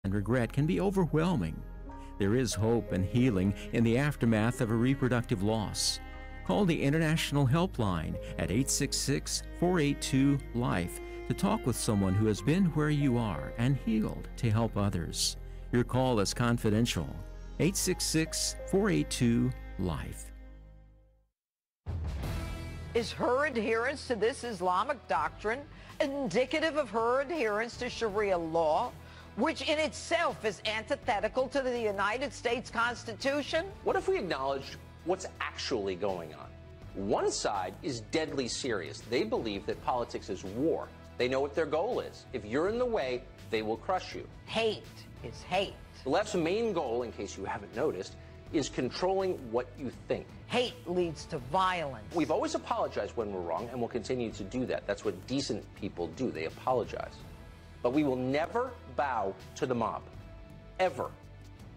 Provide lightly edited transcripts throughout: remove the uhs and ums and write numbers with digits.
and regret can be overwhelming. There is hope and healing in the aftermath of a reproductive loss. Call the International Helpline at 866-482-LIFE to talk with someone who has been where you are and healed to help others. Your call is confidential. 866-482-LIFE. Is her adherence to this Islamic doctrine indicative of her adherence to Sharia law, which in itself is antithetical to the United States Constitution? What if we acknowledged what's actually going on? One side is deadly serious. They believe that politics is war. They know what their goal is. If you're in the way, they will crush you. Hate is hate. The left's main goal, in case you haven't noticed, is controlling what you think. Hate leads to violence. We've always apologized when we're wrong, and we'll continue to do that. That's what decent people do. They apologize. But we will never bow to the mob. Ever.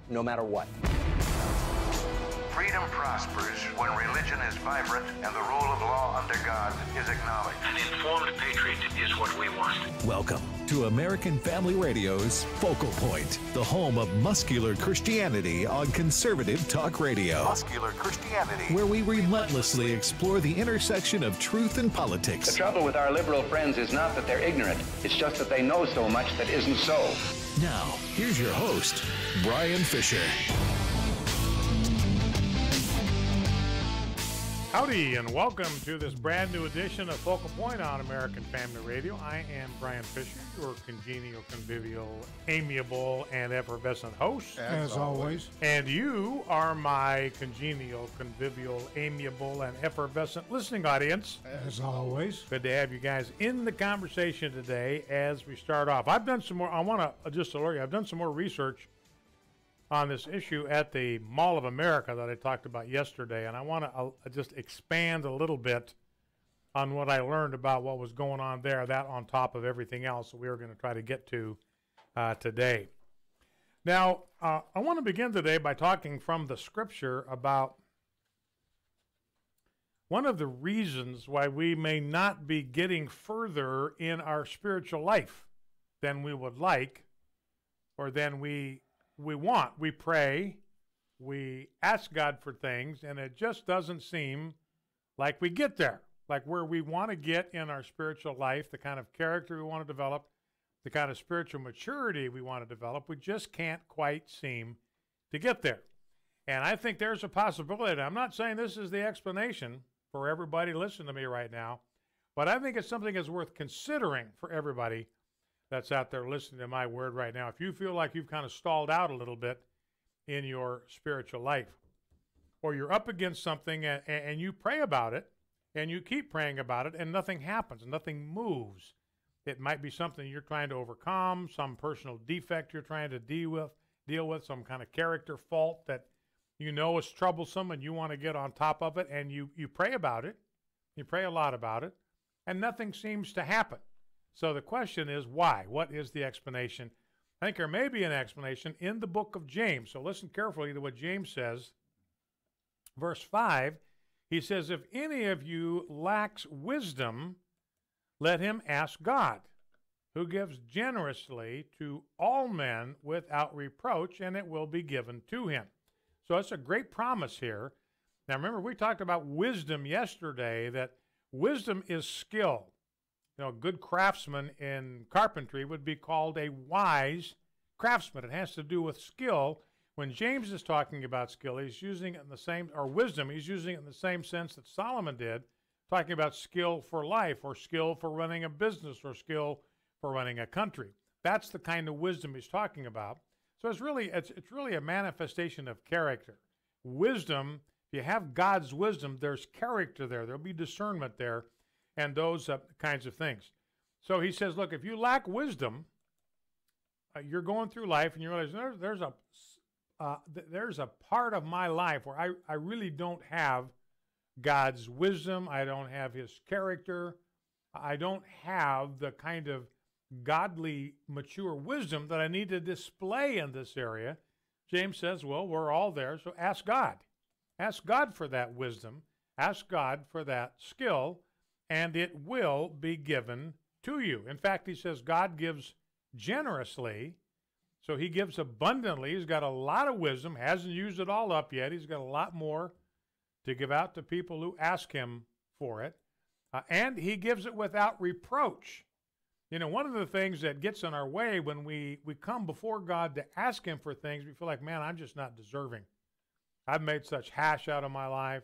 No matter what. Freedom prospers when religion is vibrant and the rule of law under God is acknowledged. An informed patriot is what we want. Welcome to American Family Radio's Focal Point, the home of muscular Christianity on conservative talk radio. Muscular Christianity. Where we relentlessly explore the intersection of truth and politics. The trouble with our liberal friends is not that they're ignorant. It's just that they know so much that isn't so. Now, here's your host, Brian Fisher. Howdy, and welcome to this brand new edition of Focal Point on American Family Radio. I am Brian Fisher, your congenial, convivial, amiable, and effervescent host. As always. And you are my congenial, convivial, amiable, and effervescent listening audience. As always. Good to have you guys in the conversation today as we start off. I've done some more, I want to just alert you, I've done some more research on this issue at the Mall of America that I talked about yesterday, and I want to just expand a little bit on what I learned about what was going on there, that on top of everything else that we were going to try to get to today. Now, I want to begin today by talking from the scripture about one of the reasons why we may not be getting further in our spiritual life than we would like, or than we want. We pray, we ask God for things, and it just doesn't seem like we get there, like where we want to get in our spiritual life, the kind of character we want to develop, the kind of spiritual maturity we want to develop. We just can't quite seem to get there. And I think there's a possibility. I'm not saying this is the explanation for everybody listening to me right now, but I think it's something that's worth considering for everybody that's out there listening to my word right now. If you feel like you've kind of stalled out a little bit in your spiritual life, or you're up against something and you pray about it, and you keep praying about it, and nothing happens, nothing moves. It might be something you're trying to overcome, some personal defect you're trying to deal with, some kind of character fault that you know is troublesome and you want to get on top of it, and you pray about it, you pray a lot about it, and nothing seems to happen. So the question is, why? What is the explanation? I think there may be an explanation in the book of James. So listen carefully to what James says. Verse 5, he says, if any of you lacks wisdom, let him ask God, who gives generously to all men without reproach, and it will be given to him. So it's a great promise here. Now remember, we talked about wisdom yesterday, that wisdom is skill. You know, a good craftsman in carpentry would be called a wise craftsman. It has to do with skill. When James is talking about skill, he's using it in the same, or wisdom, he's using it in the same sense that Solomon did, talking about skill for life, or skill for running a business, or skill for running a country. That's the kind of wisdom he's talking about. So it's really a manifestation of character. Wisdom, if you have God's wisdom, there's character there. There'll be discernment there, and those kinds of things. So he says, look, if you lack wisdom, you're going through life and you realize there's a part of my life where I really don't have God's wisdom. I don't have his character. I don't have the kind of godly, mature wisdom that I need to display in this area. James says, well, we're all there, so ask God. Ask God for that wisdom. Ask God for that skill, and it will be given to you. In fact, he says God gives generously. So he gives abundantly. He's got a lot of wisdom, hasn't used it all up yet. He's got a lot more to give out to people who ask him for it. And he gives it without reproach. You know, one of the things that gets in our way when we come before God to ask him for things, we feel like, man, I'm just not deserving. I've made such hash out of my life.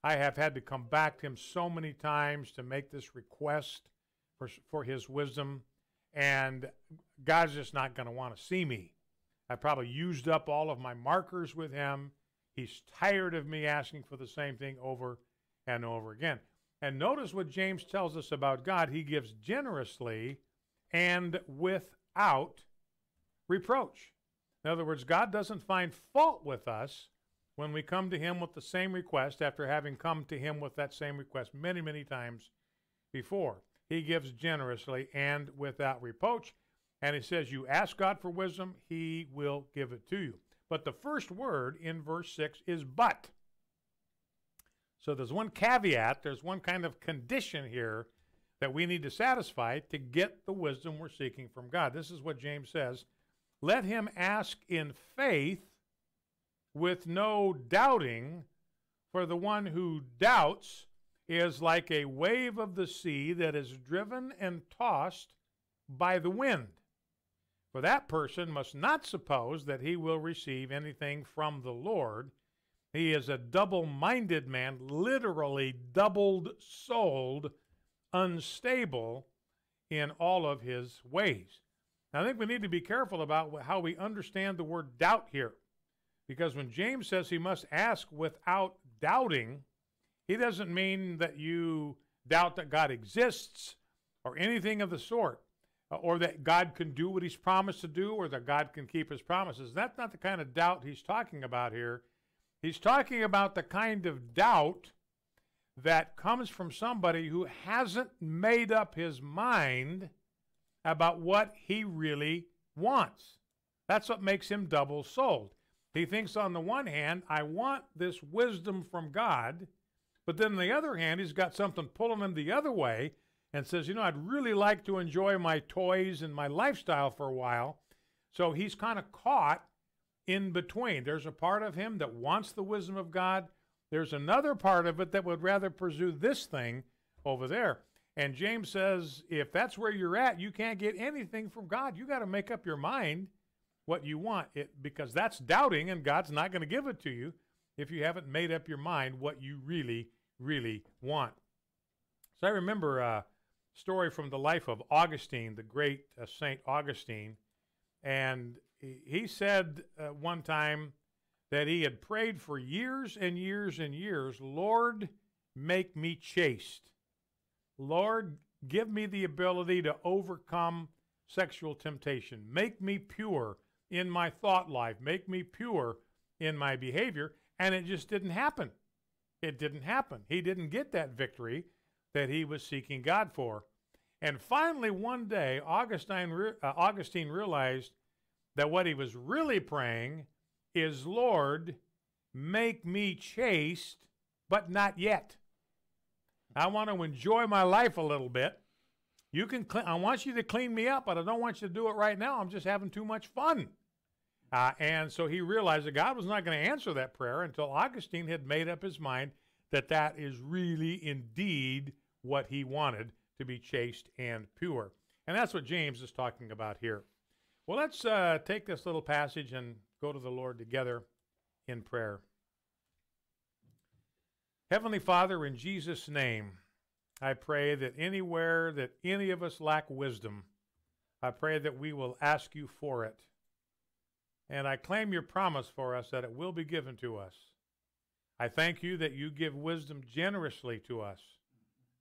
I have had to come back to him so many times to make this request for his wisdom, and God's just not going to want to see me. I probably used up all of my markers with him. He's tired of me asking for the same thing over and over again. And notice what James tells us about God. He gives generously and without reproach. In other words, God doesn't find fault with us when we come to him with the same request after having come to him with that same request many, many times before. He gives generously and without reproach. And he says, you ask God for wisdom, he will give it to you. But the first word in verse 6 is but. So there's one caveat, there's one kind of condition here that we need to satisfy to get the wisdom we're seeking from God. This is what James says. Let him ask in faith with no doubting, for the one who doubts is like a wave of the sea that is driven and tossed by the wind. For that person must not suppose that he will receive anything from the Lord. He is a double-minded man, literally doubled-souled, unstable in all of his ways. Now, I think we need to be careful about how we understand the word doubt here. Because when James says he must ask without doubting, he doesn't mean that you doubt that God exists or anything of the sort, or that God can do what he's promised to do, or that God can keep his promises. That's not the kind of doubt he's talking about here. He's talking about the kind of doubt that comes from somebody who hasn't made up his mind about what he really wants. That's what makes him double-souled. He thinks on the one hand, I want this wisdom from God, but then on the other hand, he's got something pulling him the other way and says, you know, I'd really like to enjoy my toys and my lifestyle for a while. So he's kind of caught in between. There's a part of him that wants the wisdom of God. There's another part of it that would rather pursue this thing over there. And James says, if that's where you're at, you can't get anything from God. You got to make up your mind what you want, because that's doubting, and God's not going to give it to you if you haven't made up your mind what you really, really want. So I remember a story from the life of Augustine, the great St. Augustine, and he said one time that he had prayed for years and years and years, Lord, make me chaste. Lord, give me the ability to overcome sexual temptation. Make me pure in my thought life. Make me pure in my behavior. And it just didn't happen. It didn't happen. He didn't get that victory that he was seeking God for. And finally, one day, Augustine realized that what he was really praying is, Lord, make me chaste, but not yet. I want to enjoy my life a little bit. I want you to clean me up, but I don't want you to do it right now. I'm just having too much fun. And so he realized that God was not going to answer that prayer until Augustine had made up his mind that that is really indeed what he wanted, to be chaste and pure. And that's what James is talking about here. Well, let's take this little passage and go to the Lord together in prayer. Heavenly Father, in Jesus' name, I pray that anywhere that any of us lack wisdom, I pray that we will ask you for it. And I claim your promise for us that it will be given to us. I thank you that you give wisdom generously to us,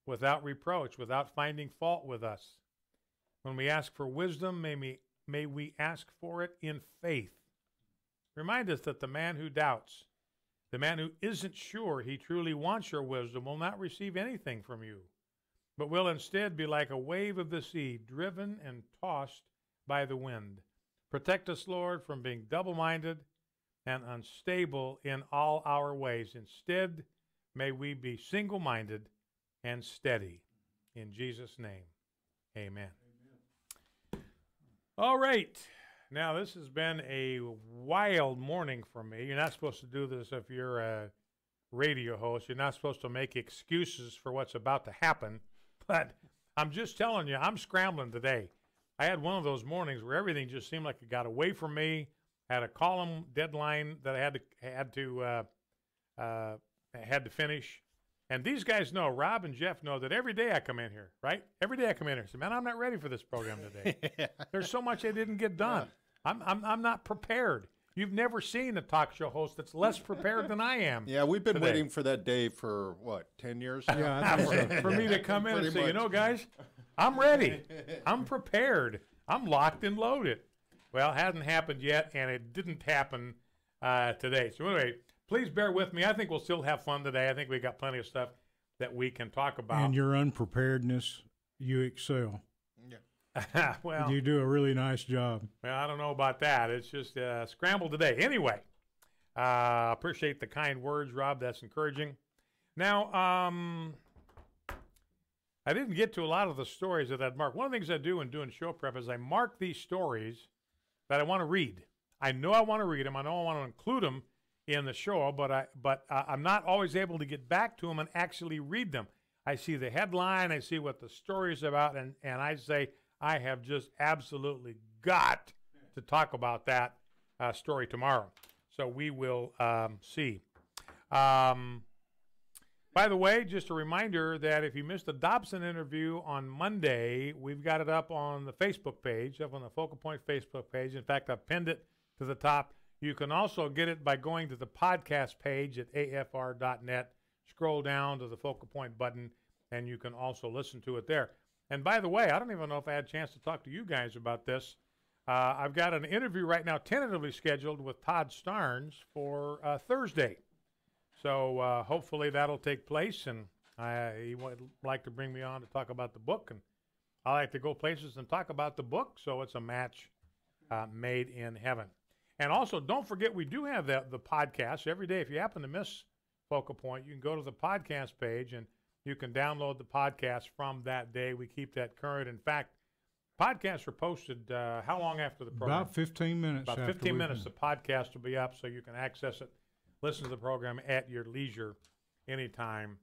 without reproach, without finding fault with us. When we ask for wisdom, may we ask for it in faith. Remind us that the man who doubts, the man who isn't sure he truly wants your wisdom, will not receive anything from you, but will instead be like a wave of the sea, driven and tossed by the wind. Protect us, Lord, from being double-minded and unstable in all our ways. Instead, may we be single-minded and steady. In Jesus' name, amen. All right. Now, this has been a wild morning for me. You're not supposed to do this if you're a radio host. You're not supposed to make excuses for what's about to happen. But I'm just telling you, I'm scrambling today. I had one of those mornings where everything just seemed like it got away from me. I had a column deadline that I had to finish. And these guys know, Rob and Jeff know that every day I come in here, right? Every day I come in here and say, man, I'm not ready for this program today. There's so much I didn't get done. Yeah. I'm not prepared. You've never seen a talk show host that's less prepared than I am. Yeah, we've been today. waiting for that day for, 10 years now? Yeah, for me to come in and say, you know, guys, I'm ready. I'm prepared. I'm locked and loaded. Well, it hasn't happened yet, and it didn't happen today. So anyway, please bear with me. I think we'll still have fun today. I think we got plenty of stuff that we can talk about. And your unpreparedness, you excel. Yeah. Well, you do a really nice job. Well, I don't know about that. It's just scrambled today. Anyway, appreciate the kind words, Rob. That's encouraging. Now, I didn't get to a lot of the stories that I'd marked. One of the things I do in doing show prep is I mark these stories that I want to read. I know I want to read them. I know I want to include them in the show, but I'm not always able to get back to them and actually read them. I see the headline, I see what the story is about, and I say I have just absolutely got to talk about that story tomorrow. So we will see. By the way, just a reminder that if you missed the Dobson interview on Monday, we've got it up on the Facebook page, up on the Focal Point Facebook page. In fact, I've pinned it to the top. You can also get it by going to the podcast page at afr.net. Scroll down to the Focal Point button, and you can also listen to it there. And by the way, I don't even know if I had a chance to talk to you guys about this. I've got an interview right now tentatively scheduled with Todd Starnes for Thursday. So hopefully that'll take place, and he would like to bring me on to talk about the book. And I like to go places and talk about the book, so it's a match made in heaven. And also, don't forget, we do have the podcast every day. If you happen to miss Focal Point, you can go to the podcast page, and you can download the podcast from that day. We keep that current. In fact, podcasts are posted how long after the program? About 15 minutes. About 15 minutes. The podcast will be up, so you can access it, listen to the program at your leisure anytime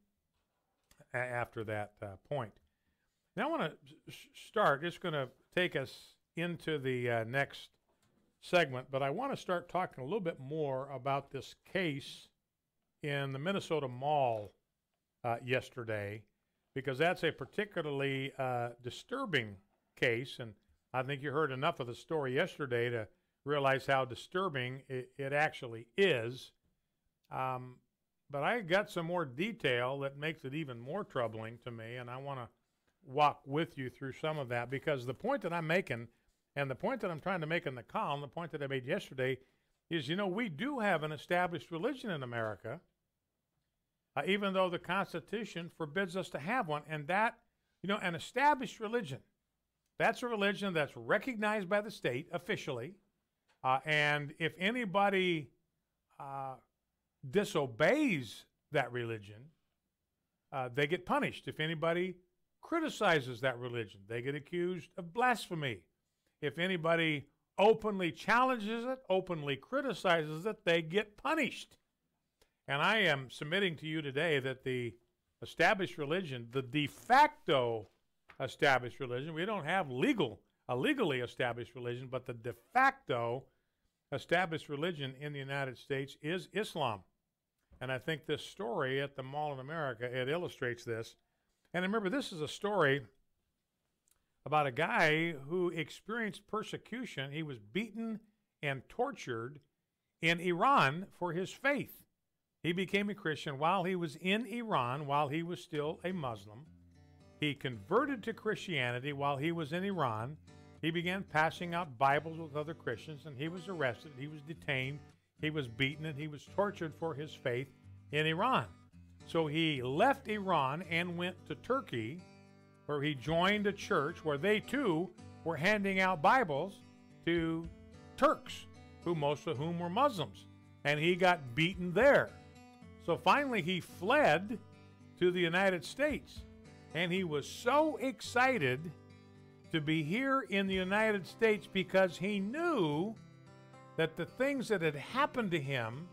after that point. Now I want to start. It's going to take us into the next segment, but I want to start talking a little bit more about this case in the Minnesota Mall yesterday, because that's a particularly disturbing case, and I think you heard enough of the story yesterday to realize how disturbing it actually is. But I got some more detail that makes it even more troubling to me, and I want to walk with you through some of that, because the point that I'm making, and the point that I'm trying to make in the column, the point that I made yesterday, is, we do have an established religion in America, even though the Constitution forbids us to have one. And that, an established religion, that's a religion that's recognized by the state officially. And if anybody disobeys that religion, they get punished. If anybody criticizes that religion, they get accused of blasphemy. If anybody openly challenges it, openly criticizes it, they get punished. And I am submitting to you today that the established religion, the de facto established religion, we don't have a legally established religion, but the de facto established religion in the United States is Islam. And I think this story at the Mall in America, it illustrates this. And remember, this is a story about a guy who experienced persecution. He was beaten and tortured in Iran for his faith. He became a Christian while he was in Iran, while he was still a Muslim. He converted to Christianity while he was in Iran. He began passing out Bibles with other Christians, and he was arrested, he was detained, he was beaten, and he was tortured for his faith in Iran. So he left Iran and went to Turkey, where he joined a church where they too were handing out Bibles to Turks, most of whom were Muslims. And he got beaten there. So finally he fled to the United States. And he was so excited to be here in the United States because he knew that the things that had happened to him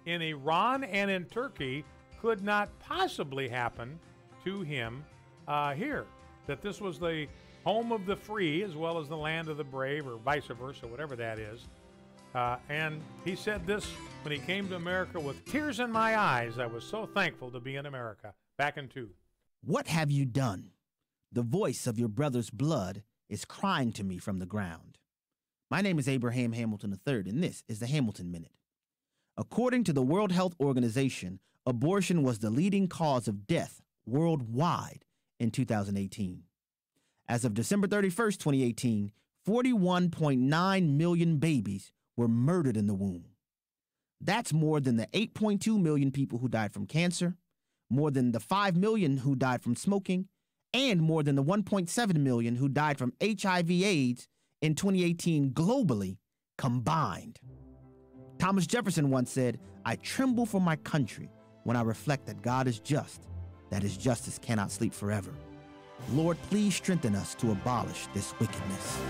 in Iran and in Turkey could not possibly happen to him here. That this was the home of the free as well as the land of the brave, or vice versa, whatever that is. And he said this when he came to America: with tears in my eyes, I was so thankful to be in America. Back in 2. What have you done? The voice of your brother's blood is crying to me from the ground. My name is Abraham Hamilton III, and this is the Hamilton Minute. According to the World Health Organization, abortion was the leading cause of death worldwide in 2018. As of December 31st, 2018, 41.9 million babies were murdered in the womb. That's more than the 8.2 million people who died from cancer, more than the 5 million who died from smoking, and more than the 1.7 million who died from HIV/AIDS in 2018 globally combined. Thomas Jefferson once said, "I tremble for my country when I reflect that God is just, that his justice cannot sleep forever. Lord, please strengthen us to abolish this wickedness."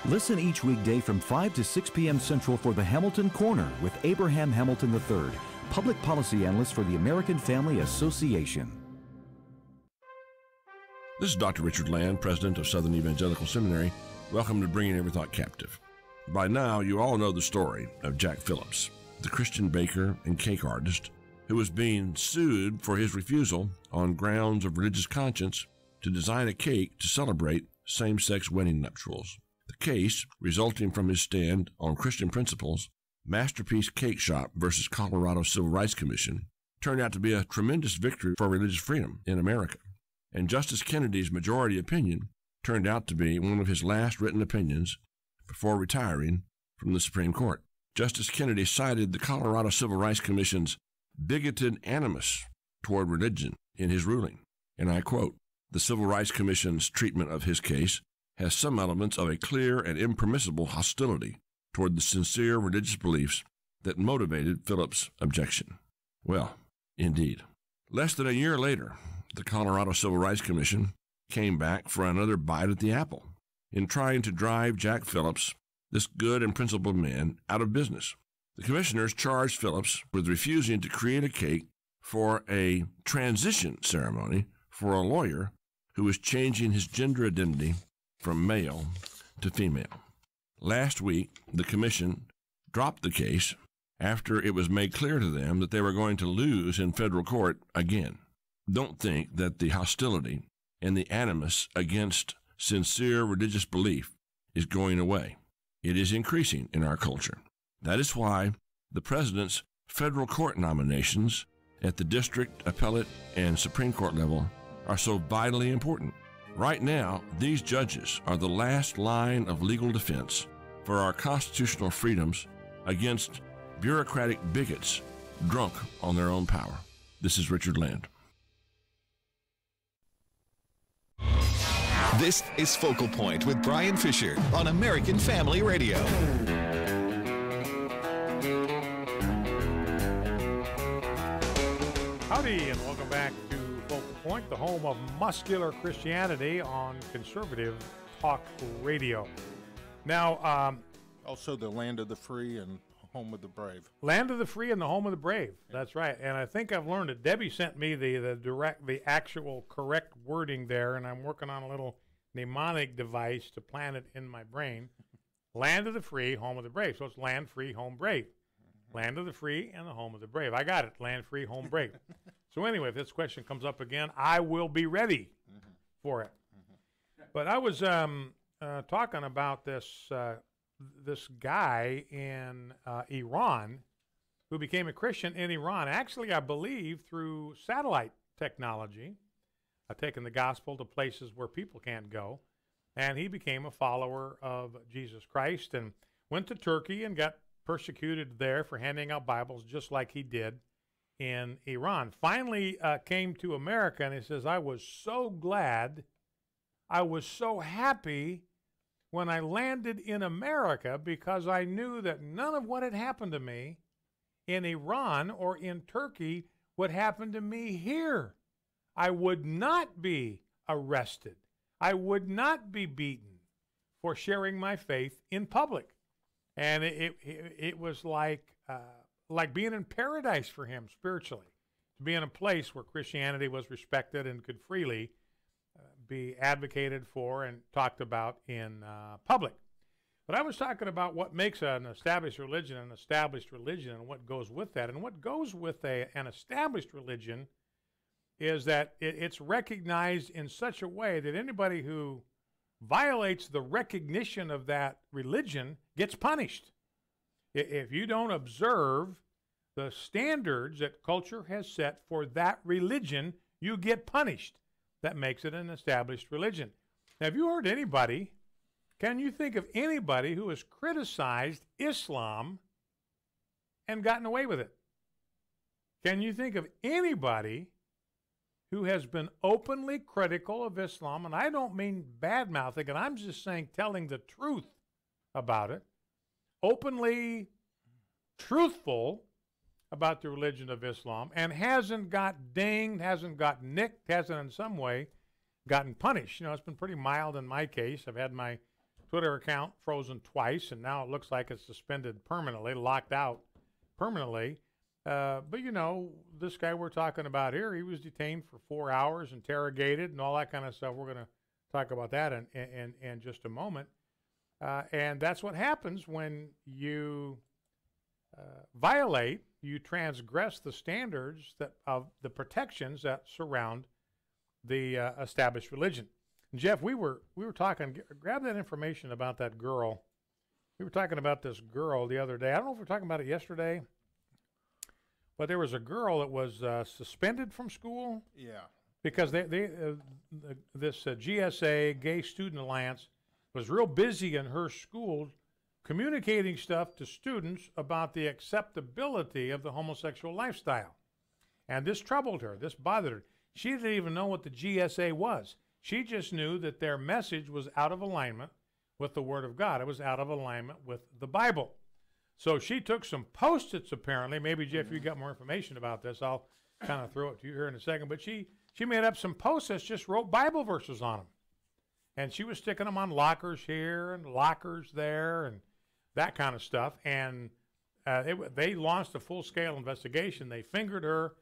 Listen each weekday from 5 to 6 p.m. Central for the Hamilton Corner with Abraham Hamilton III, Public Policy Analyst for the American Family Association. This is Dr. Richard Land, President of Southern Evangelical Seminary. Welcome to Bringing Every Thought Captive. By now, you all know the story of Jack Phillips, the Christian baker and cake artist who was being sued for his refusal on grounds of religious conscience to design a cake to celebrate same-sex wedding nuptials. The case, resulting from his stand on Christian principles, Masterpiece Cake Shop versus Colorado Civil Rights Commission, turned out to be a tremendous victory for religious freedom in America. And Justice Kennedy's majority opinion turned out to be one of his last written opinions before retiring from the Supreme Court. Justice Kennedy cited the Colorado Civil Rights Commission's bigoted animus toward religion in his ruling, and I quote, "The Civil Rights Commission's treatment of his case has some elements of a clear and impermissible hostility toward the sincere religious beliefs that motivated Phillips' objection." Well, indeed. Less than a year later, the Colorado Civil Rights Commission came back for another bite at the apple in trying to drive Jack Phillips, this good and principled man, out of business. The commissioners charged Phillips with refusing to create a cake for a transition ceremony for a lawyer who was changing his gender identity from male to female. Last week, the commission dropped the case after it was made clear to them that they were going to lose in federal court again. Don't think that the hostility and the animus against sincere religious belief is going away. It is increasing in our culture. That is why the president's federal court nominations at the district, appellate, and Supreme Court level are so vitally important. Right now, these judges are the last line of legal defense for our constitutional freedoms against bureaucratic bigots drunk on their own power. This is Richard Land. This is Focal Point with Brian Fisher on American Family Radio. Howdy, and welcome back to Focal Point, the home of muscular Christianity on conservative talk radio. Now, also the land of the free and home of the brave. Land of the free and the home of the brave. That's right. And I think I've learned it. Debbie sent me the actual correct wording there, and I'm working on a little mnemonic device to plant it in my brain. Land of the free, home of the brave. So it's land, free, home, brave. Land of the free and the home of the brave. I got it. Land, free, home, brave. So anyway, if this question comes up again, I will be ready for it. But I was talking about this guy in Iran who became a Christian in Iran. Actually, I believe through satellite technology, taking the gospel to places where people can't go. And he became a follower of Jesus Christ and went to Turkey and got persecuted there for handing out Bibles just like he did in Iran. Finally came to America, and he says, I was so glad, I was so happy when I landed in America because I knew that none of what had happened to me in Iran or in Turkey would happen to me here. I would not be arrested. I would not be beaten. for sharing my faith in public. And it was like being in paradise for him spiritually, to be in a place where Christianity was respected and could freely be advocated for and talked about in public. But I was talking about what makes an established religion and what goes with that. And what goes with an established religion is that it's recognized in such a way that anybody who violates the recognition of that religion gets punished. If you don't observe the standards that culture has set for that religion, you get punished. That makes it an established religion. Now, have you heard anybody, can you think of anybody who has criticized Islam and gotten away with it? Can you think of anybody who has been openly critical of Islam, and I don't mean bad-mouthing, and I'm just saying telling the truth about it, openly truthful about the religion of Islam, and hasn't got dinged, hasn't got nicked, hasn't in some way gotten punished? You know, it's been pretty mild in my case. I've had my Twitter account frozen twice, and now it looks like it's suspended permanently, locked out permanently. But, you know, this guy we're talking about here, he was detained for 4 hours, interrogated, and all that kind of stuff. We're going to talk about that in just a moment. And that's what happens when you violate, you transgress the standards of the protections that surround the established religion. And Jeff, we were talking, grab that information about that girl. We were talking about this girl the other day. I don't know if we were talking about it yesterday, but there was a girl that was suspended from school. Yeah. Because this GSA, Gay Student Alliance, was real busy in her school communicating stuff to students about the acceptability of the homosexual lifestyle. And this troubled her. This bothered her. She didn't even know what the GSA was. She just knew that their message was out of alignment with the Word of God. It was out of alignment with the Bible. So she took some Post-its, apparently. Maybe, Jeff, you got more information about this. I'll kind of throw it to you here in a second. But she made up some Post-its, just wrote Bible verses on them. And she was sticking them on lockers here and lockers there and that kind of stuff. And they launched a full-scale investigation. They fingered her,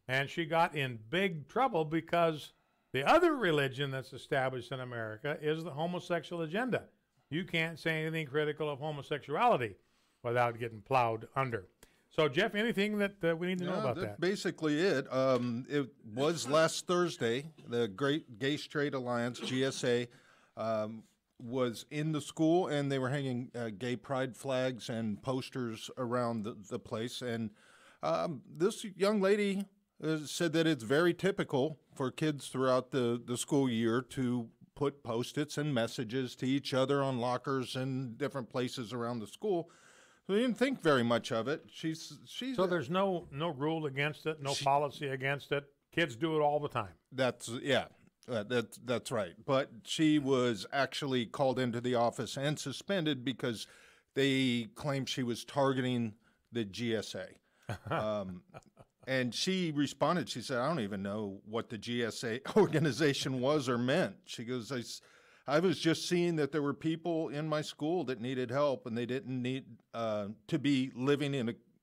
and she got in big trouble because the other religion that's established in America is the homosexual agenda. You can't say anything critical of homosexuality without getting plowed under. So, Jeff, anything that we need to know about that? Basically it. It was last Thursday. The Great Gay Straight Alliance, GSA, was in the school, and they were hanging gay pride flags and posters around the place. And this young lady said that it's very typical for kids throughout the school year to put Post-its and messages to each other on lockers and different places around the school. So we didn't think very much of it. She's so there's no rule against it, no policy against it. Kids do it all the time. That's right. But she was actually called into the office and suspended because they claimed she was targeting the GSA. And she responded. She said, "I don't even know what the GSA organization was or meant." She goes, I was just seeing that there were people in my school that needed help, and they didn't need to be living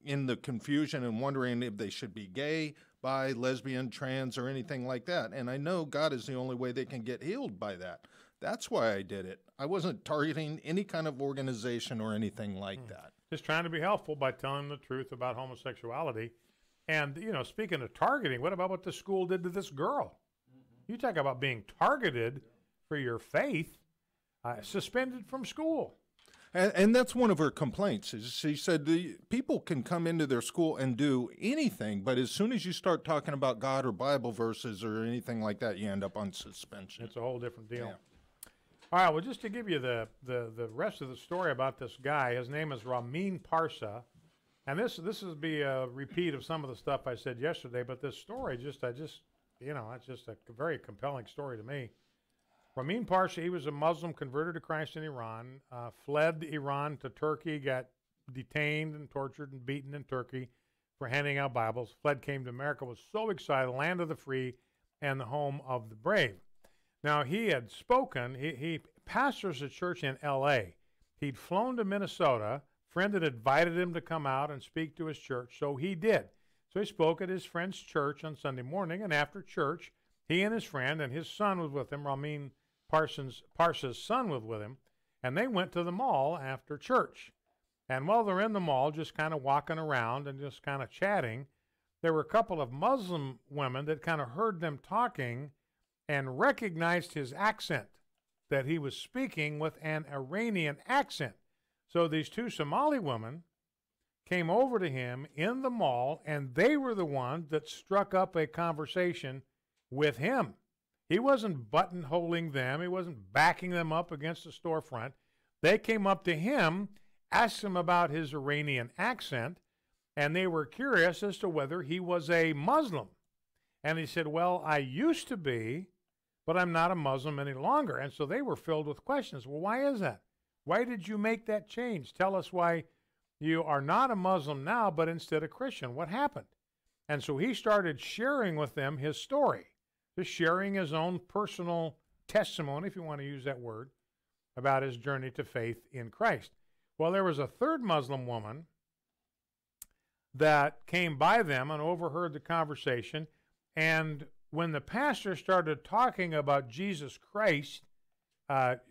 in the confusion and wondering if they should be gay, bi, lesbian, trans, or anything like that. And I know God is the only way they can get healed by that. That's why I did it. I wasn't targeting any kind of organization or anything like that. Just trying to be helpful by telling the truth about homosexuality. And, you know, speaking of targeting, what about what the school did to this girl? You talk about being targeted for your faith, suspended from school. And that's one of her complaints. Is she said the people can come into their school and do anything, but as soon as you start talking about God or Bible verses or anything like that, you end up on suspension. It's a whole different deal. Yeah. All right, well, just to give you the rest of the story about this guy, his name is Ramin Parsa. And this will be a repeat of some of the stuff I said yesterday, but this story it's just a very compelling story to me. Ramin Parsa, he was a Muslim converted to Christ in Iran, fled Iran to Turkey, got detained and tortured and beaten in Turkey for handing out Bibles, came to America, was so excited, land of the free and the home of the brave. Now, he had spoken, he pastors a church in L.A. He'd flown to Minnesota. A friend had invited him to come out and speak to his church, so he did. So he spoke at his friend's church on Sunday morning, and after church, he and his friend and his son was with him, Ramin Parsa's son was with him, and they went to the mall after church. And while they're in the mall, just kind of walking around and just kind of chatting, there were a couple of Muslim women that kind of heard them talking and recognized his accent, that he was speaking with an Iranian accent. So these two Somali women came over to him in the mall, and they were the ones that struck up a conversation with him. He wasn't buttonholing them. He wasn't backing them up against the storefront. They came up to him, asked him about his Iranian accent, and they were curious as to whether he was a Muslim. And he said, well, I used to be, but I'm not a Muslim any longer. And so they were filled with questions. Well, why is that? Why did you make that change? Tell us why you are not a Muslim now, but instead a Christian. What happened? And so he started sharing with them his story, just sharing his own personal testimony, if you want to use that word, about his journey to faith in Christ. Well, there was a third Muslim woman that came by them and overheard the conversation, and when the pastor started talking about Jesus Christ,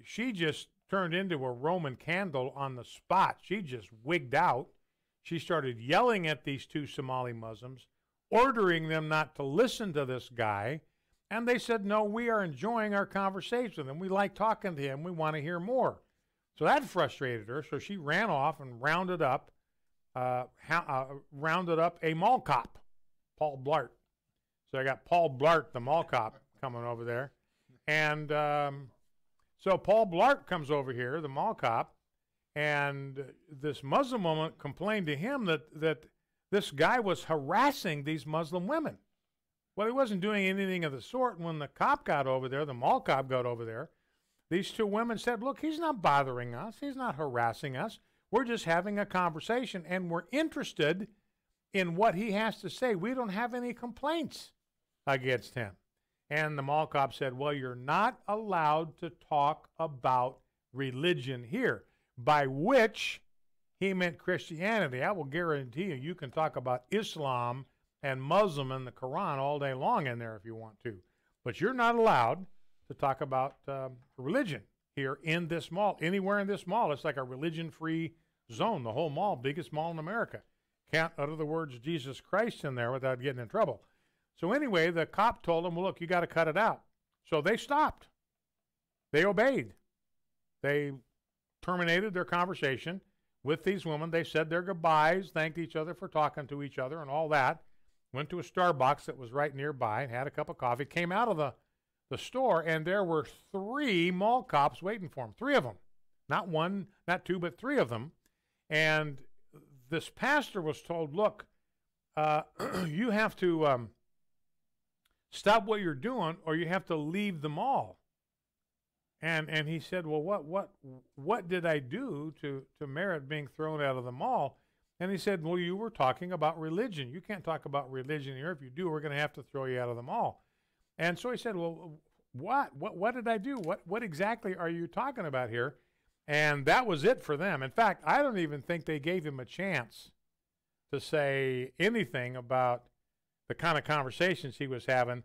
she just turned into a Roman candle on the spot. She just wigged out. She started yelling at these two Somali Muslims, ordering them not to listen to this guy. And they said, no, we are enjoying our conversation with him. We like talking to him. We want to hear more. So that frustrated her. So she ran off and rounded up a mall cop, Paul Blart. So I got Paul Blart, the mall cop, coming over there. And so Paul Blart comes over here, the mall cop, and this Muslim woman complained to him that this guy was harassing these Muslim women. Well, he wasn't doing anything of the sort. And when the cop got over there, the mall cop got over there, these two women said, look, he's not bothering us. He's not harassing us. We're just having a conversation, and we're interested in what he has to say. We don't have any complaints against him. And the mall cop said, well, you're not allowed to talk about religion here, by which he meant Christianity. I will guarantee you, you can talk about Islam and Muslim and the Quran all day long in there if you want to. But you're not allowed to talk about religion here in this mall. Anywhere in this mall, it's like a religion-free zone. The whole mall, biggest mall in America. Can't utter the words Jesus Christ in there without getting in trouble. So anyway, the cop told them, well, look, you got to cut it out. So they stopped. They obeyed. They terminated their conversation with these women. They said their goodbyes, thanked each other for talking to each other and all that. Went to a Starbucks that was right nearby and had a cup of coffee. Came out of the store, and there were 3 mall cops waiting for him. 3 of them. Not 1, not 2, but 3 of them. And this pastor was told, look, you have to stop what you're doing, or you have to leave the mall. And he said, well, what did I do to merit being thrown out of the mall? And he said, well, you were talking about religion. You can't talk about religion here. If you do, we're going to have to throw you out of the mall. And so he said, well, what did I do? What exactly are you talking about here? And that was it for them. In fact, I don't even think they gave him a chance to say anything about the kind of conversations he was having.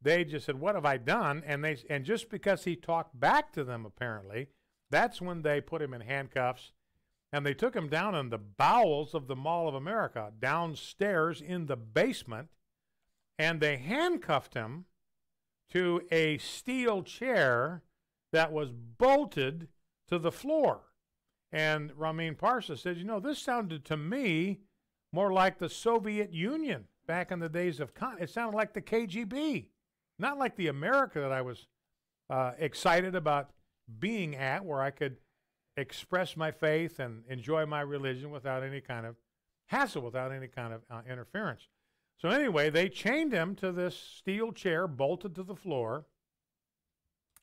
They just said, what have I done? And just because he talked back to them, apparently, that's when they put him in handcuffs, and they took him down in the bowels of the Mall of America, downstairs in the basement, and they handcuffed him to a steel chair that was bolted to the floor. And Ramin Parsa said, this sounded to me more like the Soviet Union back in the days of it sounded like the KGB, not like the America that I was excited about being at, where I could express my faith and enjoy my religion without any kind of hassle, without any kind of interference. So anyway, they chained him to this steel chair bolted to the floor.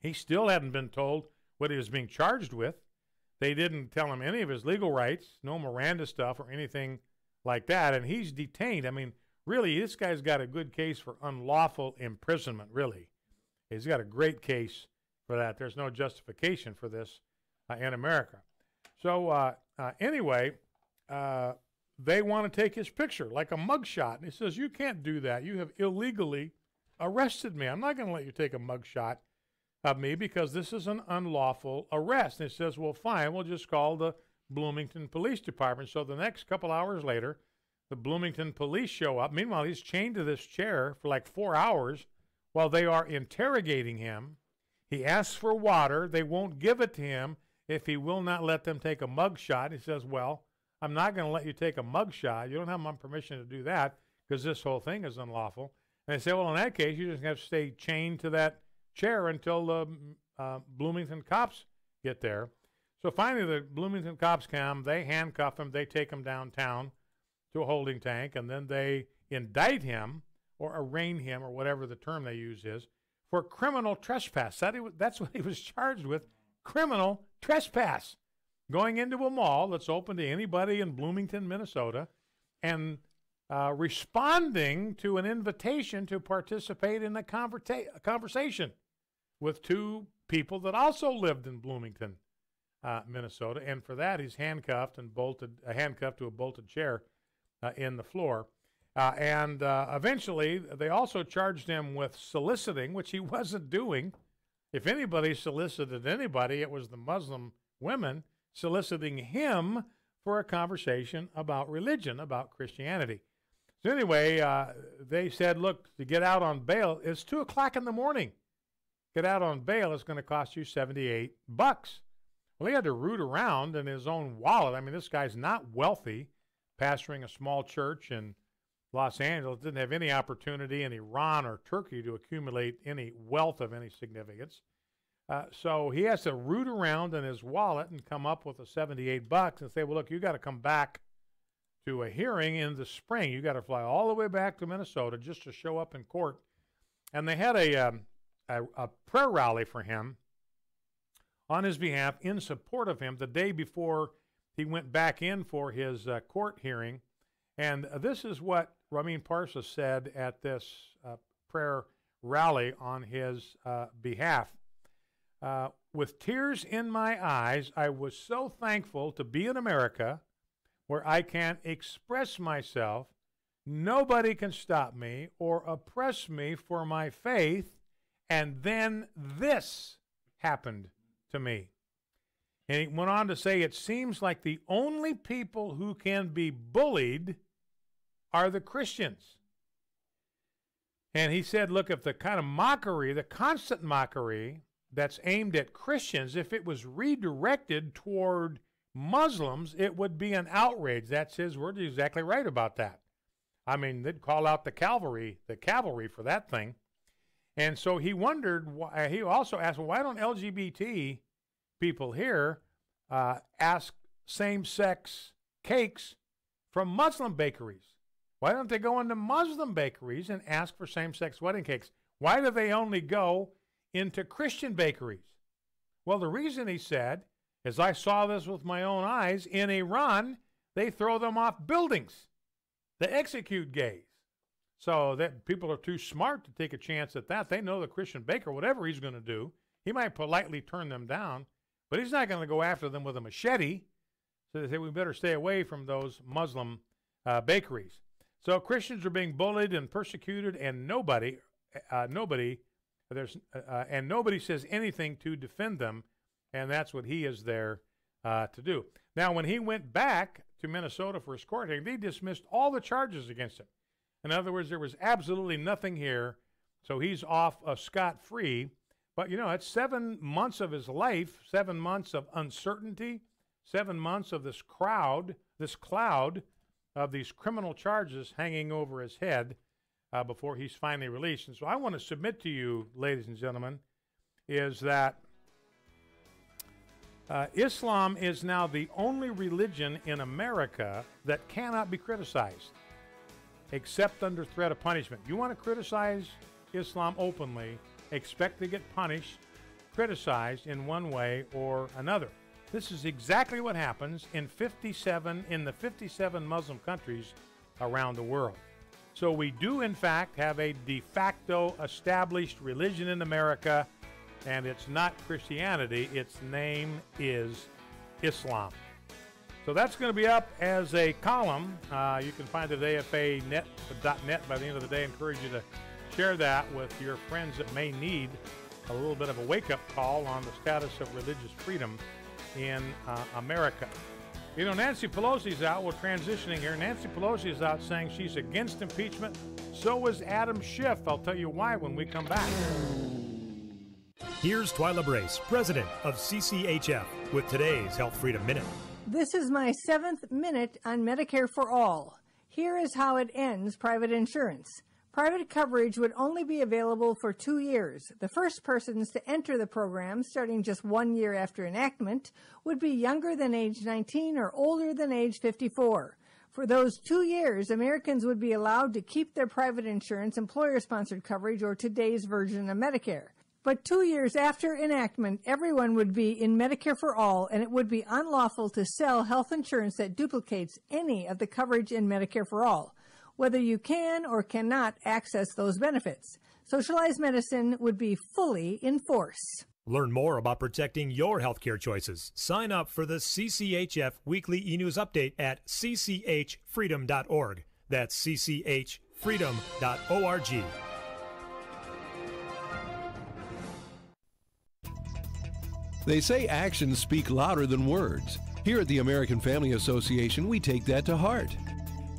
He still hadn't been told what he was being charged with. They didn't tell him any of his legal rights, no Miranda stuff or anything like that, and he's detained. I mean, really, this guy's got a good case for unlawful imprisonment, really. He's got a great case for that. There's no justification for this in America. So anyway, they want to take his picture like a mugshot. And he says, you can't do that. You have illegally arrested me. I'm not going to let you take a mugshot of me because this is an unlawful arrest. And he says, well, fine, we'll just call the Bloomington Police Department. So the next couple hours later, the Bloomington police show up. Meanwhile, he's chained to this chair for like 4 hours while they are interrogating him. He asks for water. They won't give it to him if he will not let them take a mugshot. He says, well, I'm not going to let you take a mugshot. You don't have my permission to do that because this whole thing is unlawful. And they say, well, in that case, you just have to stay chained to that chair until the Bloomington cops get there. So finally, the Bloomington cops come. They handcuff him. They take him downtown to a holding tank, and then they indict him or arraign him, or whatever the term they use is, for criminal trespass. That's what he was charged with, criminal trespass. Going into a mall that's open to anybody in Bloomington, Minnesota, and responding to an invitation to participate in a conversation with two people that also lived in Bloomington, Minnesota. And for that, he's handcuffed and handcuffed to a bolted chair in the floor. And eventually, they also charged him with soliciting, which he wasn't doing. If anybody solicited anybody, it was the Muslim women soliciting him for a conversation about religion, about Christianity. So anyway, they said, look, to get out on bail, it's 2 o'clock in the morning. Get out on bail, it's going to cost you $78. Well, he had to root around in his own wallet. I mean, this guy's not wealthy, pastoring a small church in Los Angeles, didn't have any opportunity in Iran or Turkey to accumulate any wealth of any significance. So he has to root around in his wallet and come up with the $78 and say, well, look, you got to come back to a hearing in the spring. You got to fly all the way back to Minnesota just to show up in court. And they had a prayer rally for him on his behalf in support of him the day before he went back in for his court hearing. And this is what Ramin Parsa said at this prayer rally on his behalf. With tears in my eyes, I was so thankful to be in America where I can express myself. Nobody can stop me or oppress me for my faith. And then this happened to me. And he went on to say, it seems like the only people who can be bullied are the Christians. And he said, look, if the kind of mockery, the constant mockery that's aimed at Christians, if it was redirected toward Muslims, it would be an outrage. That's his word. He's exactly right about that. I mean, they'd call out the cavalry for that thing. And so he wondered, he also asked, well, why don't LGBT people here ask same-sex cakes from Muslim bakeries? Why don't they go into Muslim bakeries and ask for same-sex wedding cakes? Why do they only go into Christian bakeries? Well, the reason, he said, is I saw this with my own eyes. In Iran, they throw them off buildings. They execute gays. So that people are too smart to take a chance at that. They know the Christian baker, whatever he's going to do, he might politely turn them down, but he's not going to go after them with a machete. So they say, we better stay away from those Muslim bakeries. So Christians are being bullied and persecuted, and nobody says anything to defend them, and that's what he is there to do. Now, when he went back to Minnesota for his court hearing, they dismissed all the charges against him. In other words, there was absolutely nothing here, so he's off scot-free. But, you know, it's 7 months of his life, 7 months of uncertainty, 7 months of this cloud of these criminal charges hanging over his head before he's finally released. And so I want to submit to you, ladies and gentlemen, is that Islam is now the only religion in America that cannot be criticized except under threat of punishment. You want to criticize Islam openly, expect to get punished, criticized in one way or another. This is exactly what happens in the 57 Muslim countries around the world. So we do, in fact, have a de facto established religion in America, and it's not Christianity. Its name is Islam. So that's going to be up as a column. You can find it at afa.net by the end of the day. I encourage you to share that with your friends that may need a little bit of a wake-up call on the status of religious freedom in America. You know, Nancy Pelosi's out. We're transitioning here. Nancy Pelosi is out saying she's against impeachment. So is Adam Schiff. I'll tell you why when we come back. Here's Twyla Brace, president of CCHF, with today's Health Freedom Minute. This is my 7th minute on Medicare for All. Here is how it ends private insurance. Private coverage would only be available for 2 years. The first persons to enter the program, starting just 1 year after enactment, would be younger than age 19 or older than age 54. For those 2 years, Americans would be allowed to keep their private insurance, employer-sponsored coverage, or today's version of Medicare. But 2 years after enactment, everyone would be in Medicare for All, and it would be unlawful to sell health insurance that duplicates any of the coverage in Medicare for All, whether you can or cannot access those benefits. Socialized medicine would be fully in force. Learn more about protecting your healthcare choices. Sign up for the CCHF Weekly E-News Update at cchfreedom.org. That's cchfreedom.org. They say actions speak louder than words. Here at the American Family Association, we take that to heart.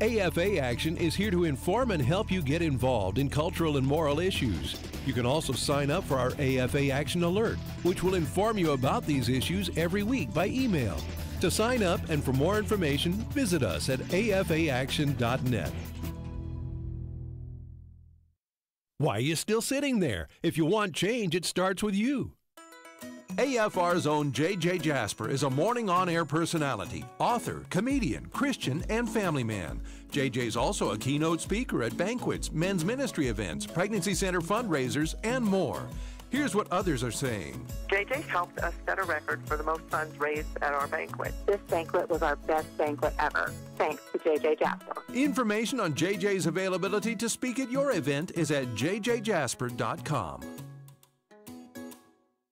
AFA Action is here to inform and help you get involved in cultural and moral issues. You can also sign up for our AFA Action Alert, which will inform you about these issues every week by email. To sign up and for more information, visit us at afaaction.net. Why are you still sitting there? If you want change, it starts with you. AFR's own J.J. Jasper is a morning on-air personality, author, comedian, Christian, and family man. J.J.'s also a keynote speaker at banquets, men's ministry events, pregnancy center fundraisers, and more. Here's what others are saying. JJ helped us set a record for the most funds raised at our banquet. This banquet was our best banquet ever, thanks to JJ Jasper. Information on JJ's availability to speak at your event is at jjjasper.com.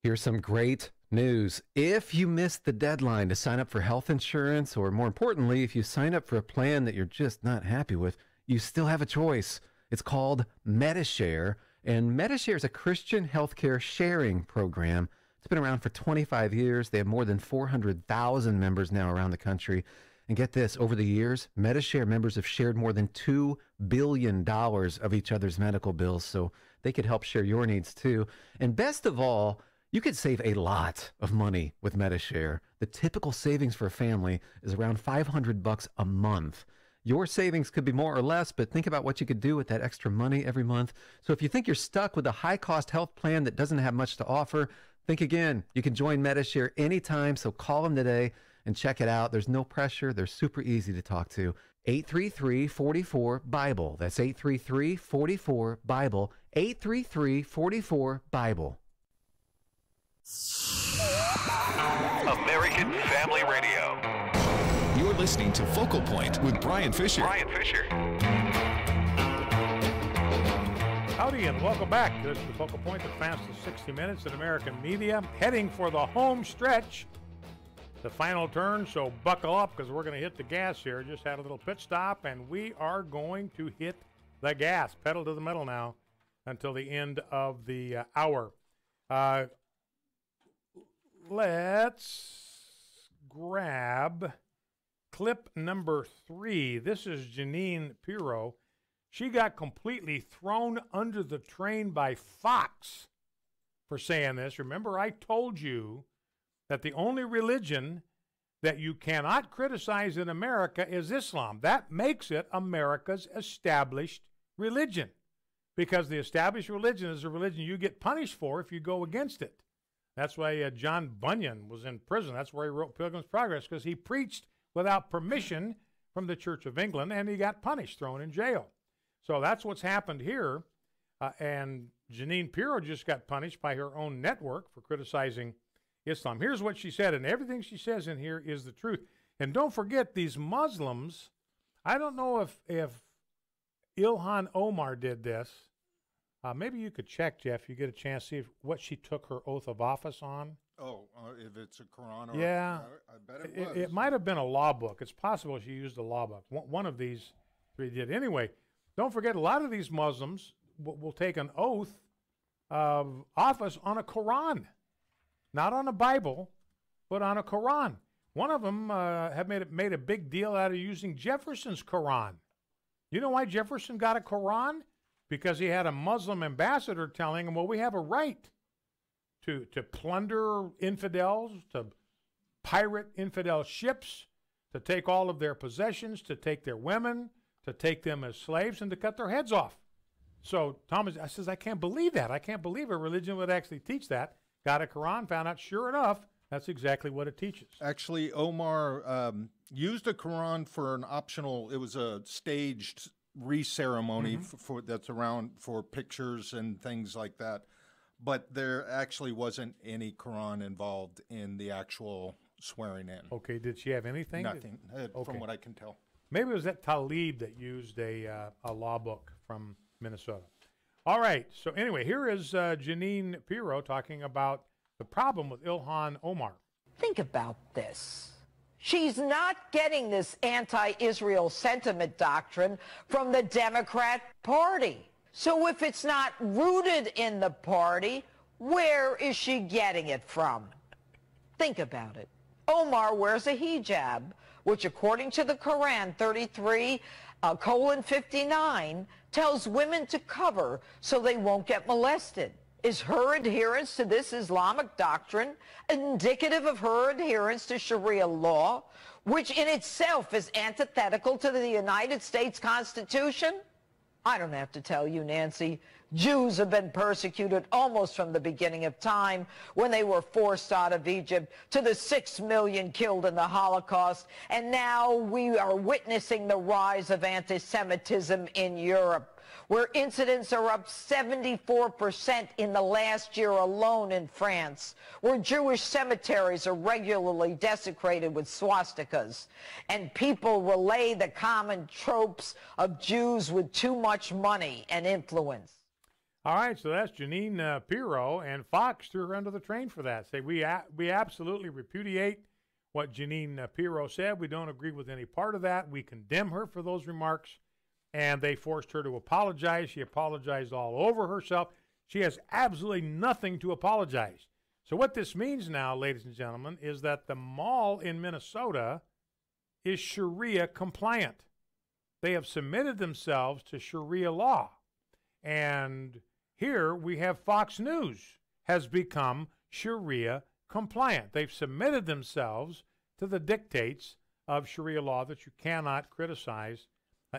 Here's some great news. If you missed the deadline to sign up for health insurance, or more importantly, if you sign up for a plan that you're just not happy with, you still have a choice. It's called MediShare, and MediShare is a Christian healthcare sharing program. It's been around for 25 years. They have more than 400,000 members now around the country. And get this, over the years, MediShare members have shared more than $2 billion of each other's medical bills, so they could help share your needs too. And best of all, you could save a lot of money with MediShare. The typical savings for a family is around $500 a month. Your savings could be more or less, but think about what you could do with that extra money every month. So if you think you're stuck with a high-cost health plan that doesn't have much to offer, think again. You can join MediShare anytime, so call them today and check it out. There's no pressure. They're super easy to talk to. 833-44-BIBLE. That's 833-44-BIBLE. 833-44-BIBLE. American Family Radio. You're listening to Focal Point with Brian Fisher. Howdy and welcome back. This is the Focal Point, the fastest 60 minutes in American media. Heading for the home stretch, the final turn, so buckle up because we're going to hit the gas here. Just had a little pit stop, and we are going to hit the gas. Pedal to the metal now until the end of the hour. Let's grab clip number 3. This is Janine Pirro. She got completely thrown under the train by Fox for saying this. Remember, I told you that the only religion that you cannot criticize in America is Islam. That makes it America's established religion, because the established religion is a religion you get punished for if you go against it. That's why John Bunyan was in prison. That's where he wrote Pilgrim's Progress, because he preached without permission from the Church of England, and he got punished, thrown in jail. So that's what's happened here. And Janine Pirro just got punished by her own network for criticizing Islam. Here's what she said, and everything she says in here is the truth. And don't forget, these Muslims, I don't know if Ilhan Omar did this. Maybe you could check, Jeff, you get a chance, see what she took her oath of office on. Oh, if it's a Quran or yeah, I bet it was. It might have been a law book. It's possible she used a law book. One of these three did. Anyway, don't forget, a lot of these Muslims will take an oath of office on a Quran, not on a Bible, but on a Quran. One of them have made a big deal out of using Jefferson's Quran. You know why Jefferson got a Quran? Because he had a Muslim ambassador telling him, well, we have a right to plunder infidels, to pirate infidel ships, to take all of their possessions, to take their women, to take them as slaves, and to cut their heads off. So Thomas, I says, I can't believe that. I can't believe a religion would actually teach that. Got a Quran, found out, sure enough, that's exactly what it teaches. Actually, Omar used a Quran for an optional, it was a staged re-ceremony for that's around for pictures and things like that. But there actually wasn't any Quran involved in the actual swearing in. Okay, did she have anything? Nothing, from what I can tell. Maybe it was that Talib that used a law book from Minnesota. All right, so anyway, here is Jeanine Pirro talking about the problem with Ilhan Omar. Think about this. She's not getting this anti-Israel sentiment doctrine from the Democrat Party. So if it's not rooted in the party, where is she getting it from? Think about it. Omar wears a hijab, which according to the Quran 33:59 tells women to cover so they won't get molested. Is her adherence to this Islamic doctrine indicative of her adherence to Sharia law, which in itself is antithetical to the United States Constitution? I don't have to tell you, Nancy. Jews have been persecuted almost from the beginning of time when they were forced out of Egypt, to the 6 million killed in the Holocaust, and now we are witnessing the rise of anti-Semitism in Europe, where incidents are up 74% in the last year alone in France, where Jewish cemeteries are regularly desecrated with swastikas, and people relay the common tropes of Jews with too much money and influence. All right, so that's Jeanine Pirro, and Fox threw her under the train for that. Say, we absolutely repudiate what Jeanine Pirro said. We don't agree with any part of that. We condemn her for those remarks. And they forced her to apologize. She apologized all over herself. She has absolutely nothing to apologize. So what this means now, ladies and gentlemen, is that the mall in Minnesota is Sharia compliant. They have submitted themselves to Sharia law. And here we have Fox News has become Sharia compliant. They've submitted themselves to the dictates of Sharia law that you cannot criticize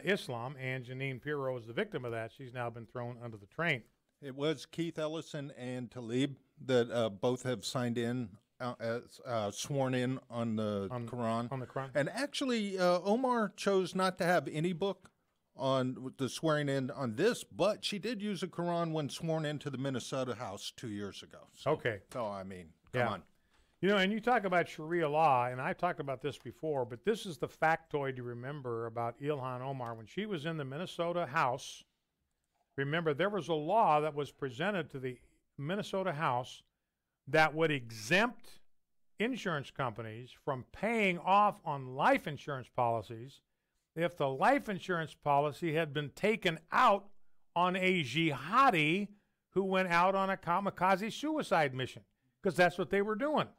Islam, and Jeanine Pirro is the victim of that. She's now been thrown under the train. It was Keith Ellison and Talib that both have signed in, sworn in on the Quran. On the Quran. And actually, Omar chose not to have any book on the swearing in on this, but she did use a Quran when sworn into the Minnesota House 2 years ago. So, okay. So, I mean, come on. You know, and you talk about Sharia law, and I've talked about this before, but this is the factoid to remember about Ilhan Omar. When she was in the Minnesota House, remember, there was a law that was presented to the Minnesota House that would exempt insurance companies from paying off on life insurance policies if the life insurance policy had been taken out on a jihadi who went out on a kamikaze suicide mission, because that's what they were doing.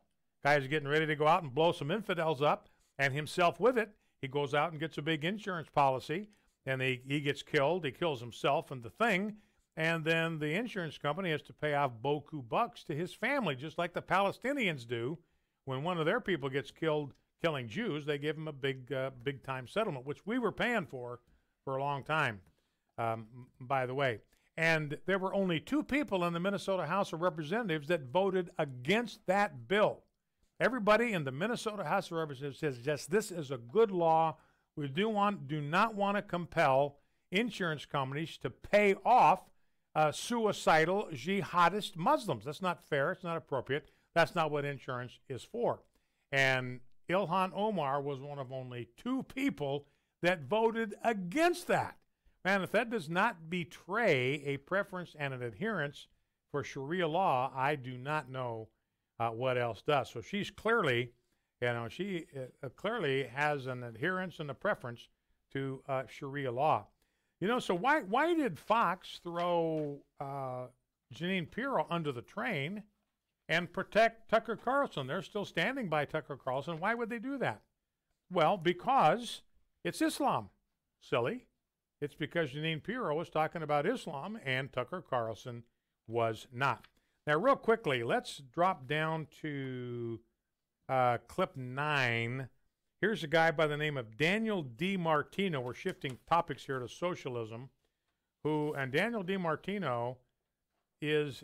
Guy's getting ready to go out and blow some infidels up, and himself with it. He goes out and gets a big insurance policy, and he gets killed. He kills himself and the thing, and then the insurance company has to pay off beaucoup bucks to his family, just like the Palestinians do. When one of their people gets killed killing Jews, they give him a big-time settlement, which we were paying for a long time, by the way. And there were only 2 people in the Minnesota House of Representatives that voted against that bill. Everybody in the Minnesota House of Representatives says, yes, this is a good law. We do not want to compel insurance companies to pay off suicidal jihadist Muslims. That's not fair. It's not appropriate. That's not what insurance is for. And Ilhan Omar was one of only 2 people that voted against that. Man, if that does not betray a preference and an adherence for Sharia law, I do not know what else does. So she's clearly, she clearly has an adherence and a preference to Sharia law. So why did Fox throw Jeanine Pirro under the train and protect Tucker Carlson? They're still standing by Tucker Carlson. Why would they do that? Well, because it's Islam, silly. It's because Jeanine Pirro was talking about Islam and Tucker Carlson was not. Now, real quickly, let's drop down to clip 9. Here's a guy by the name of Daniel DiMartino. We're shifting topics here to socialism. And Daniel DiMartino is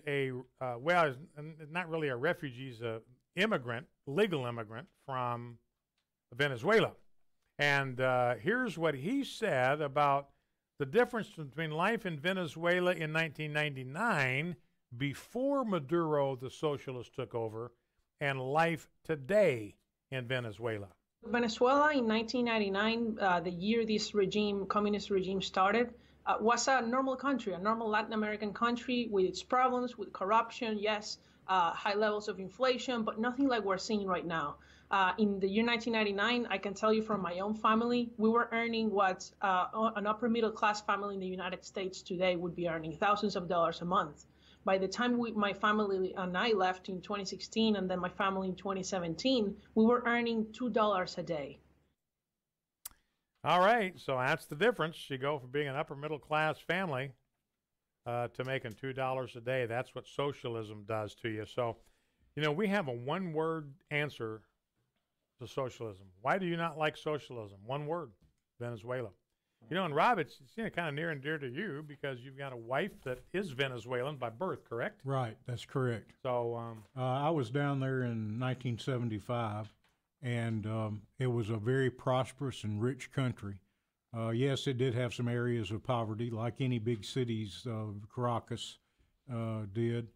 not really a refugee. He's an immigrant, legal immigrant from Venezuela. And here's what he said about the difference between life in Venezuela in 1999, before Maduro, the socialist, took over, and life today in Venezuela. Venezuela in 1999, the year this communist regime started, was a normal country, a normal Latin American country with its problems, with corruption, yes, high levels of inflation, but nothing like we're seeing right now. In the year 1999, I can tell you from my own family, we were earning what an upper middle class family in the United States today would be earning, thousands of dollars a month. By the time my family and I left in 2016, and then my family in 2017, we were earning $2 a day. All right, so that's the difference. You go from being an upper middle class family to making $2 a day. That's what socialism does to you. So, we have a one-word answer to socialism. Why do you not like socialism? One word: Venezuela. And Rob, it's kind of near and dear to you because you've got a wife that is Venezuelan by birth, correct? Right, that's correct. So I was down there in 1975, and it was a very prosperous and rich country. Yes, it did have some areas of poverty, like any big cities, Caracas did,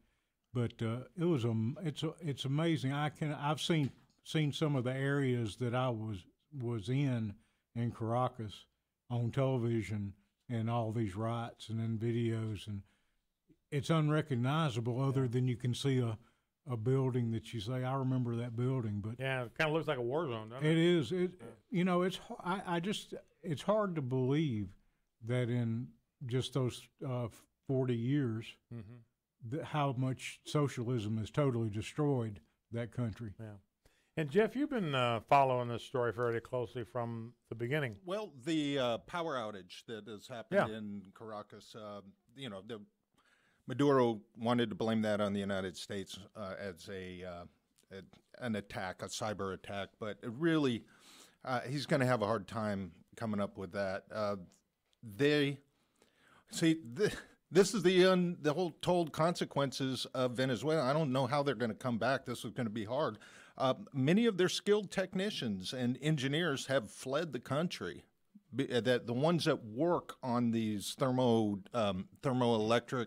but it was it's amazing. I've seen some of the areas that I was in Caracas on television and all these riots and then videos, and it's unrecognizable other than you can see a building that you say, I remember that building. But yeah, it kind of looks like a war zone, doesn't it? It is. It's hard to believe that in just those 40 years, how much socialism has totally destroyed that country. Yeah. And Jeff, you've been following this story fairly closely from the beginning. Well, the power outage that has happened in Caracas, the Maduro wanted to blame that on the United States as an attack, a cyber attack, but it really, he's going to have a hard time coming up with that. This is the whole told consequences of Venezuela. I don't know how they're going to come back. This is going to be hard. Many of their skilled technicians and engineers have fled the country. The ones that work on these thermoelectric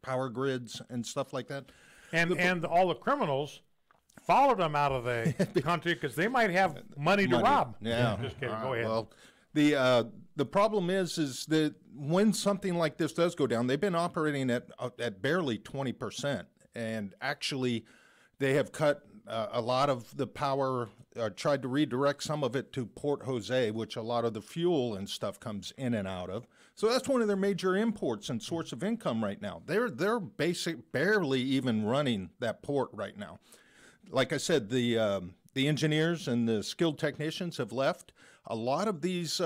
power grids and stuff like that. And all the criminals followed them out of the country because they might have money to rob. Yeah. Just kidding. Go ahead. Well, the problem is that when something like this does go down, they've been operating at barely 20%, and actually they have cut a lot of the power, tried to redirect some of it to Port Jose, which a lot of the fuel and stuff comes in and out of. So that's one of their major imports and source of income right now. They're barely even running that port right now. Like I said, the engineers and the skilled technicians have left. A lot of these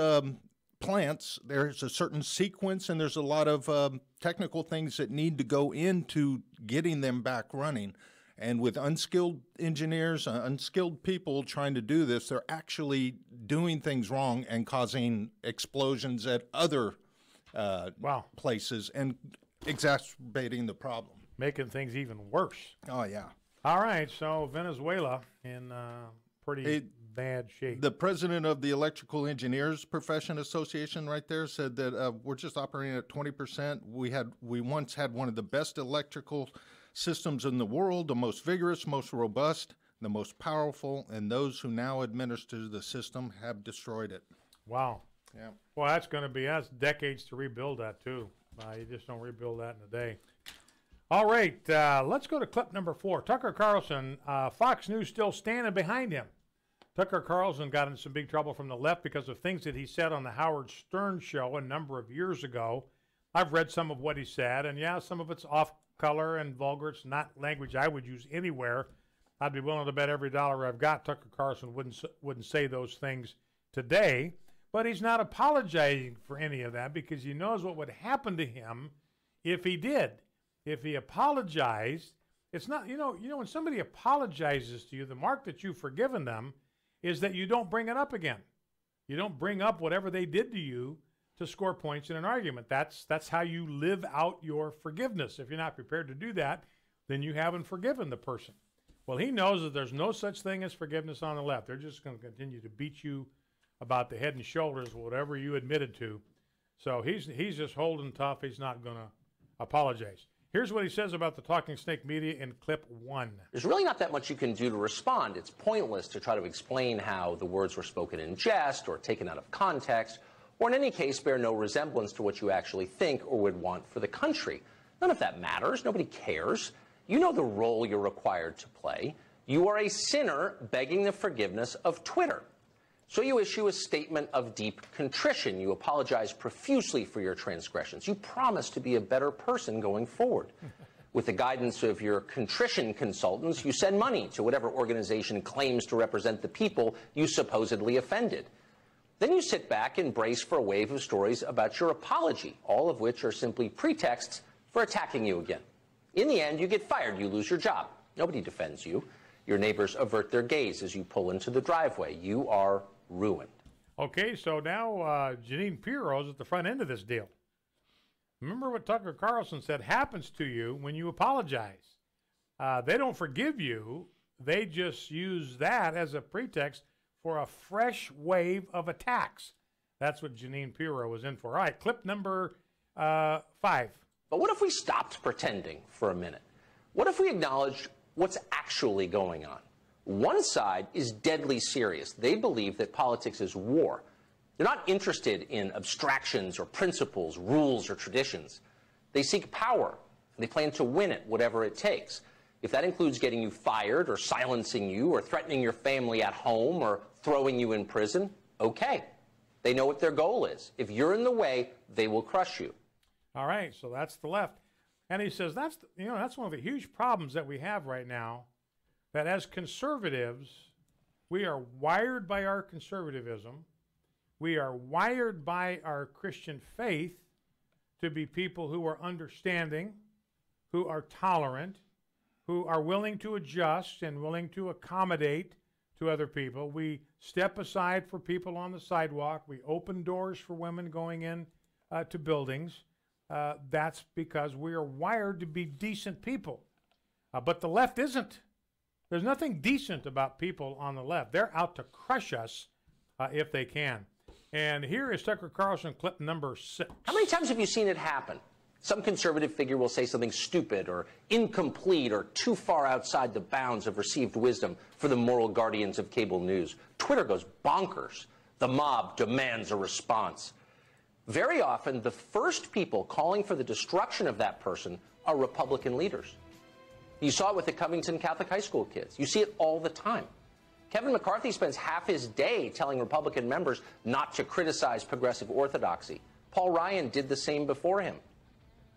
plants, there's a certain sequence and there's a lot of technical things that need to go into getting them back running. And with unskilled engineers, unskilled people trying to do this, they're actually doing things wrong and causing explosions at other places and exacerbating the problem. Making things even worse. Oh, yeah. All right, so Venezuela in pretty bad shape. The president of the Electrical Engineers Profession Association right there said that we're just operating at 20%. We once had one of the best electrical systems in the world, the most vigorous, most robust, the most powerful, and those who now administer the system have destroyed it. Wow. Yeah. Well, that's decades to rebuild that, too. You just don't rebuild that in a day. All right, let's go to clip number 4. Tucker Carlson, Fox News still standing behind him. Tucker Carlson got in some big trouble from the left because of things that he said on the Howard Stern show a number of years ago. I've read some of what he said, and yeah, some of it's off color and vulgar. It's not language I would use anywhere. I'd be willing to bet every dollar I've got Tucker Carlson wouldn't say those things today. But he's not apologizing for any of that because he knows what would happen to him if he did. If he apologized, it's not, when somebody apologizes to you, the mark that you've forgiven them is that you don't bring it up again. You don't bring up whatever they did to you to score points in an argument. That's how you live out your forgiveness. If you're not prepared to do that, then you haven't forgiven the person. Well, he knows that there's no such thing as forgiveness on the left. They're just going to continue to beat you about the head and shoulders, whatever you admitted to. So he's just holding tough. He's not going to apologize. Here's what he says about the Talking Snake media in clip 1. There's really not that much you can do to respond. It's pointless to try to explain how the words were spoken in jest or taken out of context, or in any case bear no resemblance to what you actually think or would want for the country. None of that matters. Nobody cares. You know the role you're required to play. You are a sinner begging the forgiveness of Twitter. So you issue a statement of deep contrition. You apologize profusely for your transgressions. You promise to be a better person going forward. With the guidance of your contrition consultants, you send money to whatever organization claims to represent the people you supposedly offended. Then you sit back and brace for a wave of stories about your apology, all of which are simply pretexts for attacking you again. In the end, you get fired. You lose your job. Nobody defends you. Your neighbors avert their gaze as you pull into the driveway. You are ruined. Okay, so now Janine Pirro's at the front end of this deal. Remember what Tucker Carlson said happens to you when you apologize. They don't forgive you. They just use that as a pretext for a fresh wave of attacks. That's what Janine Pirro was in for. All right, clip number 5. But what if we stopped pretending for a minute? What if we acknowledged what's actually going on? One side is deadly serious. They believe that politics is war. They're not interested in abstractions or principles, rules or traditions. They seek power. They plan to win it, whatever it takes. If that includes getting you fired or silencing you or threatening your family at home or throwing you in prison, okay. They know what their goal is. If you're in the way, they will crush you. All right, so that's the left. And he says that's one of the huge problems that we have right now, that as conservatives, we are wired by our conservatism. We are wired by our Christian faith to be people who are understanding, who are tolerant, who are willing to adjust and willing to accommodate to other people. We step aside for people on the sidewalk. We open doors for women going in to buildings. That's because we are wired to be decent people. But the left isn't. There's nothing decent about people on the left. They're out to crush us if they can. And here is Tucker Carlson clip number 6. How many times have you seen it happen? Some conservative figure will say something stupid or incomplete or too far outside the bounds of received wisdom for the moral guardians of cable news. Twitter goes bonkers. The mob demands a response. Very often, the first people calling for the destruction of that person are Republican leaders. You saw it with the Covington Catholic High School kids. You see it all the time. Kevin McCarthy spends half his day telling Republican members not to criticize progressive orthodoxy. Paul Ryan did the same before him.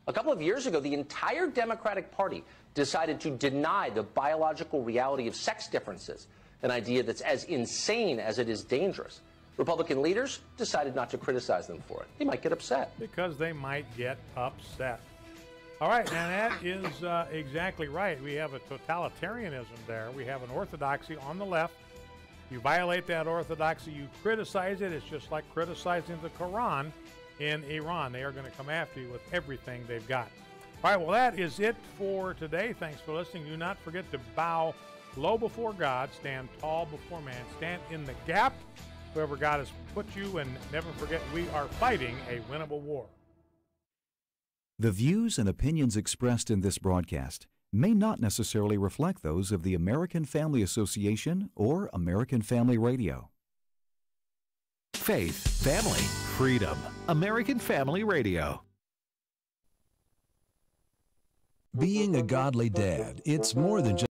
A couple of years ago, the entire Democratic Party decided to deny the biological reality of sex differences, an idea that's as insane as it is dangerous. Republican leaders decided not to criticize them for it. They might get upset. Because they might get upset. All right, and that is exactly right. We have a totalitarianism there. We have an orthodoxy on the left. You violate that orthodoxy, you criticize it. It's just like criticizing the Quran in Iran. They are going to come after you with everything they've got. All right, well, that is it for today. Thanks for listening. Do not forget to bow low before God, stand tall before man, stand in the gap, whoever God has put you, and never forget we are fighting a winnable war. The views and opinions expressed in this broadcast may not necessarily reflect those of the American Family Association or American Family Radio. faith, family, freedom. American Family Radio. Being a godly dad, it's more than just